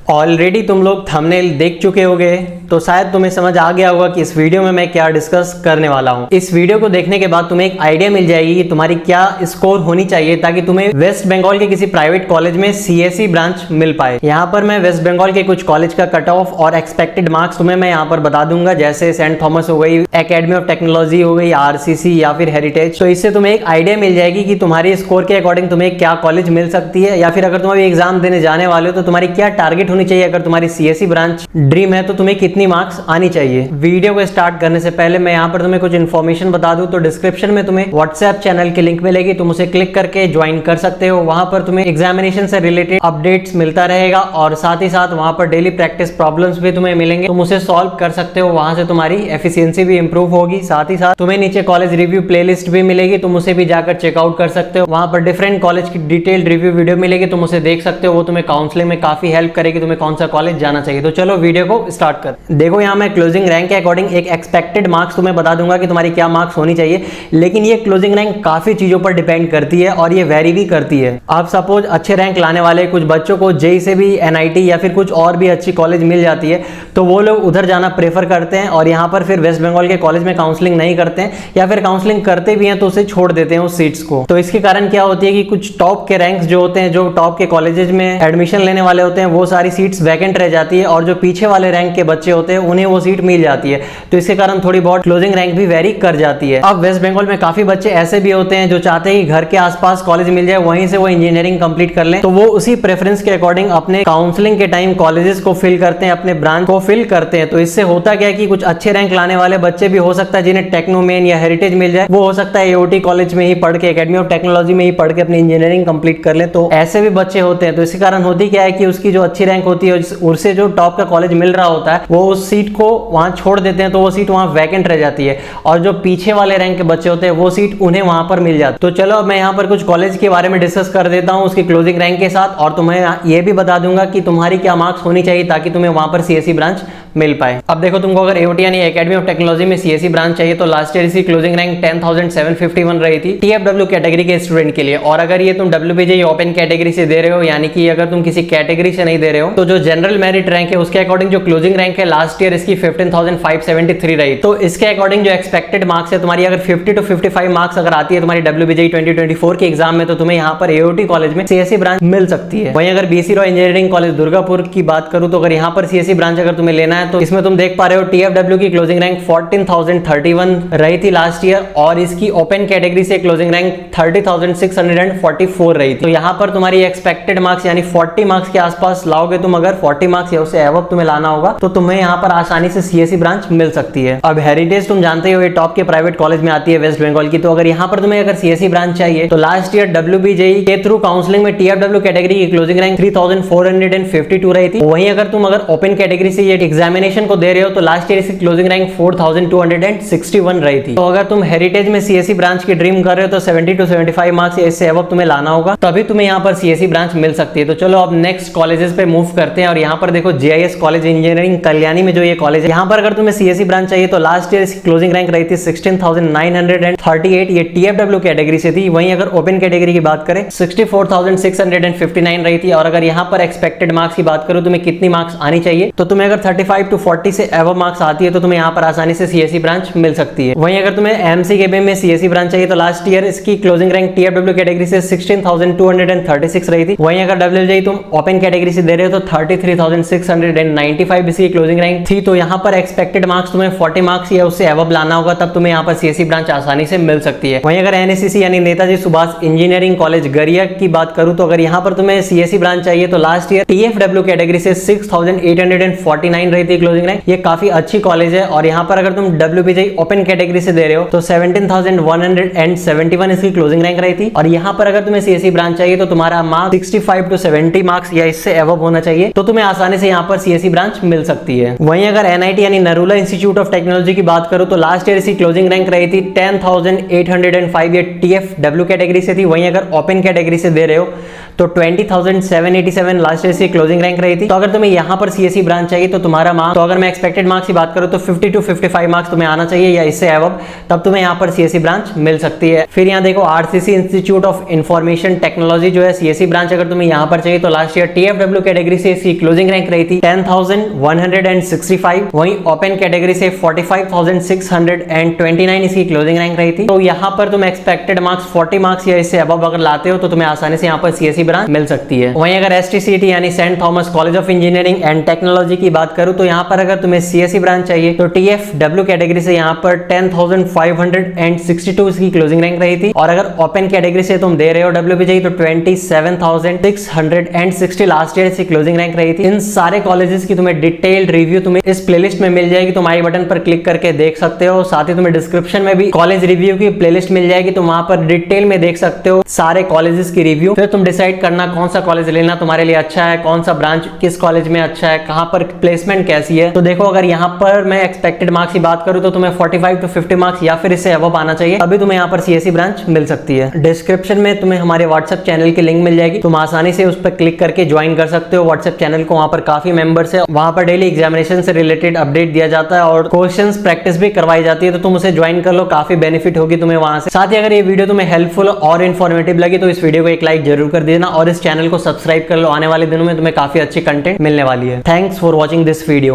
Already तुम लोग thumbnail देख चुके होगे, तो शायद तुम्हें समझ आ गया होगा कि इस वीडियो में मैं क्या डिस्कस करने वाला हूं। इस वीडियो को देखने के बाद तुम्हें एक आइडिया मिल जाएगी कि तुम्हारी क्या स्कोर होनी चाहिए ताकि तुम्हें वेस्ट बंगाल के किसी प्राइवेट कॉलेज में सीएसई ब्रांच मिल पाए। यहाँ पर मैं वेस्ट बंगाल के कुछ कॉलेज का कट ऑफ और एक्सपेक्टेड मार्क्स तुम्हें मैं यहाँ पर बता दूंगा, जैसे सेंट थॉमस हो गई, एकेडमी ऑफ टेक्नोलॉजी हो गई, आरसीसी या फिर हेरिटेज। तो इससे तुम्हें एक आइडिया मिल जाएगी कि तुम्हारी स्कोर के अकॉर्डिंग तुम्हें क्या कॉलेज मिल सकती है, या फिर अगर तुम अभी एग्जाम देने जाने वाले हो तो तुम्हारी क्या टारगेट होनी चाहिए। अगर तुम्हारी सीएसई ब्रांच ड्रीम है तो तुम्हें कितनी मार्क्स आनी चाहिए। वीडियो को स्टार्ट करने से पहले मैं यहाँ पर तुम्हें कुछ इन्फॉर्मेशन बता दूं, तो डिस्क्रिप्शन में तुम्हें व्हाट्सएप चैनल की लिंक मिलेगी, तुम उसे क्लिक करके ज्वाइन कर सकते हो। वहां पर तुम्हें एग्जामिनेशन से रिलेटेड अपडेट्स मिलता रहेगा और साथ ही साथ वहां पर डेली प्रैक्टिस प्रॉब्लम्स भी तुम्हें मिलेंगे, तुम उसे सॉल्व कर सकते हो। वहां से तुम्हारी एफिशिएंसी भी इंप्रूव होगी। साथ ही साथ तुम्हें नीचे कॉलेज रिव्यू प्लेलिस्ट भी मिलेगी, तुम उसे भी जाकर चेकआउट कर सकते हो। वहां पर डिफरेंट कॉलेज की डिटेल्ड रिव्यू वीडियो मिलेगी, तुम उसे देख सकते हो। वो तुम्हें काउंसलिंग में काफी हेल्प करेगी, तुम्हें कौन सा कॉलेज जाना चाहिए। तो चलो वीडियो को स्टार्ट कर। देखो यहाँ मैं क्लोजिंग रैंक के अकॉर्डिंग एक एक्सपेक्टेड मार्क्स तुम्हें बता दूंगा कि तुम्हारी क्या मार्क्स होनी चाहिए, लेकिन ये क्लोजिंग रैंक काफी चीजों पर डिपेंड करती है और ये वेरी भी करती है। आप सपोज अच्छे रैंक लाने वाले कुछ बच्चों को जेई से भी एनआईटी या फिर कुछ और भी अच्छी कॉलेज मिल जाती है, तो वो लोग उधर जाना प्रेफर करते हैं और यहाँ पर फिर वेस्ट बंगाल के कॉलेज में काउंसलिंग नहीं करते हैं, या फिर काउंसलिंग करते भी हैं तो उसे छोड़ देते हैं उस सीट्स को। तो इसके कारण क्या होती है कि कुछ टॉप के रैंक्स जो होते हैं, जो टॉप के कॉलेजेस में एडमिशन लेने वाले होते हैं, वो सारी सीट्स वैकेंट रह जाती है और जो पीछे वाले रैंक के बच्चे होते हैं उन्हें वो सीट मिल जाती है। तो इसके कारण थोड़ी बहुत क्लोजिंग रैंक भी वेरी कर जाती है। अब वेस्ट बंगाल में काफी बच्चे ऐसे भी होते हैं जो चाहते हैं कि घर के आसपास कॉलेज मिल जाए, वहीं से वो इंजीनियरिंग कंप्लीट कर लें, तो वो उसी प्रेफरेंस के अकॉर्डिंग अपने काउंसलिंग के टाइम कॉलेजेस को फिल करते हैं, अपने ब्रांच को फिल करते हैं। तो इससे होता क्या है कि कुछ अच्छे रैंक लाने वाले बच्चे भी हो सकता है जिन्हें टेक्नोमेन या हेरिटेज मिल जाए, वो हो सकता है एओटी कॉलेज में ही पढ़ के, एकेडमी ऑफ टेक्नोलॉजी में ही पढ़ के अपनी इंजीनियरिंग कंप्लीट कर ले। तो ऐसे भी बच्चे होते हैं। तो इसके कारण होती क्या है कि उसकी जो अच्छी रैंक होती है, उससे जो टॉप का कॉलेज मिल रहा होता है, वो उस सीट को वहां छोड़ देते हैं, तो वो सीट वहां वैकेंट रह जाती है और जो पीछे वाले रैंक के बच्चे होते हैं वो सीट उन्हें वहां पर मिल जाती है। तो चलो अब मैं यहाँ पर कुछ कॉलेज के बारे में डिस्कस कर देता हूँ उसकी क्लोजिंग रैंक के साथ, और तुम्हें ये भी बता दूंगा कि तुम्हारी क्या मार्क्स होनी चाहिए ताकि तुम्हें वहां पर सीएसई ब्रांच मिल पाए। अब देखो, तुमको अगर एओटी यानी एकेडमी ऑफ टेक्नोलॉजी में सीएसई ब्रांच चाहिए तो लास्ट ईयर इसकी क्लोजिंग रैंक 10,751 रही थी टीएफडब्ल्यू कैटेगरी के स्टूडेंट के लिए। और अगर ये तुम डब्ल्यूबीजे ओपन कैटेगरी से दे रहे हो, यानी कि अगर तुम किसी कैटेगरी से नहीं दे रहे हो, तो जो जनरल मेरिट रैंक है उसके अकॉर्डिंग जो क्लोजिंग रैंक है लास्ट ईयर इसकी 15,573 रही। तो इसके अकॉर्डिंग जो एक्सपेक्टेड मार्क्स है तुम्हारी, अगर 50 to 55 मार्क्स अगर आती है तुम्हारी डब्ल्यूबीजे 2024 के एग्जाम में, तो तुम्हें यहाँ पर एओटी कॉलेज में सीएसई ब्रांच मिल सकती है। वहीं अगर BC Roy engineering college Durgapur की बात करूं, तो अगर यहाँ पर सीएसई ब्रांच अगर तुम्हें लेना है, तो इसमें तुम देख पा रहे हो टीएफडब्ल्यू की क्लोजिंग रैंक 14,031 रही थी लास्ट ईयर, और इसकी ओपन कैटेगरी से क्लोजिंग रैंक 30,644 रही थी। तो यहाँ पर तुम्हारी एक्सपेक्टेड मार्क्स यानी 40 मार्क्स के आसपास लाओगे तुम, अगर 40 मार्क्स या उससे एबव तुम्हें लाना होगा, तो तुम्हें यहाँ पर आसानी से सीएसई ब्रांच मिल सकती है। अब हेरिटेज तुम जानते हो ये टॉप के प्राइवेट कॉलेज में आती है वेस्ट बंगाल की, तो अगर यहाँ पर तुम्हें अगर सीएसई ब्रांच चाहिए तो लास्ट ईयर डब्ल्यूबीजेई के थ्रू काउंसलिंग में टीएफडब्ल्यू कैटेगरी की क्लोजिंग रैंक 3,452 रही थी। वहीं अगर तुम अगर ओपन कैटेगरी से ये एग्जामिनेशन को दे रहे हो तो लास्ट ईयर इसकी क्लोजिंग रैंक 4,261 रही थी। तो अगर तुम हेरिटेज में सीएसई ब्रांच की ड्रीम कर रहे हो तो 70 to 75 मार्क्स या इससे अबव तुम्हें लाना होगा, तभी तुम्हें यहाँ पर सीएसई ब्रांच मिल सकती है। तो चलो अब नेक्स्ट कॉलेजेस पे मूव करते हैं, और यहाँ पर देखो जेआईएस कॉलेज इंजीनियरिंग कल्याणी में जो ये कॉलेज है, यहाँ पर अगर तुम्हें सीएसई ब्रांच चाहिए तो लास्ट ईयर इसकी क्लोजिंग रैंक रही थी 16,938, ये टीएफडब्ल्यू कैटेगरी से थी। वहीं अगर ओपन कैटेगरी की बात करें 64,659 रही थी। और अगर यहाँ पर एक्सपेक्टेड मार्क्स की बात करूं, तुम्हें कितनी मार्क्स आनी चाहिए, तो तुम्हें अगर 35 to 40 से एबव मार्क्स आती है तो तुम्हें यहाँ पर आसानी से सीएसई ब्रांच मिल सकती है। वहीं अगर तुम्हें एमसीकेबी में सीएसई ब्रांच चाहिए तो लास्ट ईयर इसकी क्लोजिंग रैंक टीएफडब्ल्यू कैटेगरी से 16,236 रही थी। वहीं अगर डब्ल्यूबीजेई तुम ओपन कैटेगरी से दे रहे हो तो 33,695 इसकी क्लोजिंग रैंक थी। तो यहाँ पर एक्सपेक्टेड मार्क्स तुम्हें 40 मार्क्स या उससे एबव लाना होगा, तब तुम्हें यहाँ पर सीएसई ब्रांच आसानी से मिल सकती है। वहीं अगर एनएससीसी यानी नेताजी सुभाष इंजीनियरिंग कॉलेज गरिया की बात करूं, तो अगर यहाँ पर तुम्हें सीएसई ब्रांच चाहिए तो लास्ट ईयर टीएफडब्ल्यू कैटेगरी से 6,849 रही थी क्लोजिंग रैंक। ये काफी अच्छी कॉलेज है। और यहाँ पर अगर तुम डब्ल्यूबीजेई ओपन कैटेगरी से दे रहे हो तो 17,171 इसकी क्लोजिंग रैंक रही थी। और यहाँ पर अगर तुम्हें सीएसई ब्रांच चाहिए तो तुम्हारा मार्क्स 65 to 70 मार्क्स या इससे एबव होना चाहिए, तो तुम्हें आसानी से यहाँ पर सीएसई ब्रांच मिल सकती है। वहीं अगर एनआईटी यानी नरूला इंस्टीट्यूट ऑफ टेक्नोलॉजी की बात करूं तो लास्ट ईयर इसकी क्लोजिंग रैंक रही थी 10,805, ये टीएफडब्ल्यू कैटेगरी से थी। वहीं अगर ओपन कैटेगरी से दे रहे हो तो 20,787 लास्ट ईयर से क्लोजिंग रैंक रही थी। तो अगर तुम्हें यहाँ पर सीएसई ब्रांच चाहिए तो तुम्हारा मार्क्स, तो अगर मैं एक्सपेक्टेड मार्क्स की बात करूँ तो 50 to 55 मार्क्स तुम्हें आना चाहिए या इससे अबव, तब तुम्हें यहाँ पर सीएसई ब्रांच मिल सकती है। फिर यहाँ देखो RCC institute of information technology जो है सीएसई ब्रांच, अगर तुम्हें यहाँ पर चाहिए तो लास्ट ईयर टीएफडब्ल्यू कैटेगरी से इसकी क्लोजिंग रैंक रही थी 10,165, वहीं ओपन कैटेगरी से 45,629 इसकी क्लोजिंग रैंक रही थी। तो यहाँ पर तुम एक्सपेक्टेड मार्क्स 40 मार्क्स या इससे अबव अगर लाते हो तो तुम्हें आसानी से यहाँ पर सीएसई ब्रांच मिल सकती है। वहीं अगर एसटीसीटी यानी Saint Thomas College of Engineering and Technology की बात करूं तो यहाँ पर अगर तुम्हें सीएसई ब्रांच चाहिए तो टीएफडब्ल्यू कैटेगरी से यहाँ पर 10,562 इसकी क्लोजिंग रैंक रही थी, और अगर ओपन कैटेगरी से तुम दे रहे हो डब्ल्यूपी चाहिए तो 27,660 लास्ट ईयर से क्लोजिंग रैंक रही थी। इन सारे कॉलेजेस की तुम्हें डिटेल्ड रिव्यू तुम्हें इस प्लेलिस्ट में मिल जाएगी, तुम आई बटन पर क्लिक करके देख सकते हो। साथ ही तुम्हें डिस्क्रिप्शन में भी कॉलेज रिव्यू की प्लेलिस्ट मिल जाएगी, तुम वहां पर डिटेल में देख सकते हो सारे कॉलेजेस की रिव्यू। फिर तुम डिसाइड करना कौन सा कॉलेज लेना तुम्हारे लिए अच्छा है, कौन सा ब्रांच किस कॉलेज में अच्छा है, कहां पर प्लेसमेंट कैसी है। तो देखो अगर यहाँ पर मैं एक्सपेक्टेड मार्क्स की बात करूं तो तुम्हें 45 to 50 मार्क्स या फिर इससे अबव आना चाहिए, तभी तुम्हें यहाँ पर सीएसई ब्रांच मिल सकती है। डिस्क्रिप्शन में तुम्हें हमारे व्हाट्सएप चैनल की लिंक मिल जाएगी, तुम आसानी से उस पर क्लिक करके ज्वाइन कर सकते हो व्हाट्सएप चैनल को। वहां पर काफी मेंबर्स है, वहां पर डेली एग्जामिनेशन से रिलेटेड अपडेट दिया जाता है और क्वेश्चंस प्रैक्टिस भी करवाई जाती है, तो तुम उसे ज्वाइन कर लो, काफी बेनिफिट होगी तुम्हें वहां से। साथ ही अगर ये वीडियो तुम्हें हेल्पफुल और इन्फॉर्मेटिव लगी तो इस वीडियो को एक लाइक जरूर कर देना और इस चैनल को सब्सक्राइब कर लो, आने वाले दिनों में तुम्हें काफी अच्छी कंटेंट मिलने वाली है। Thanks for watching this video.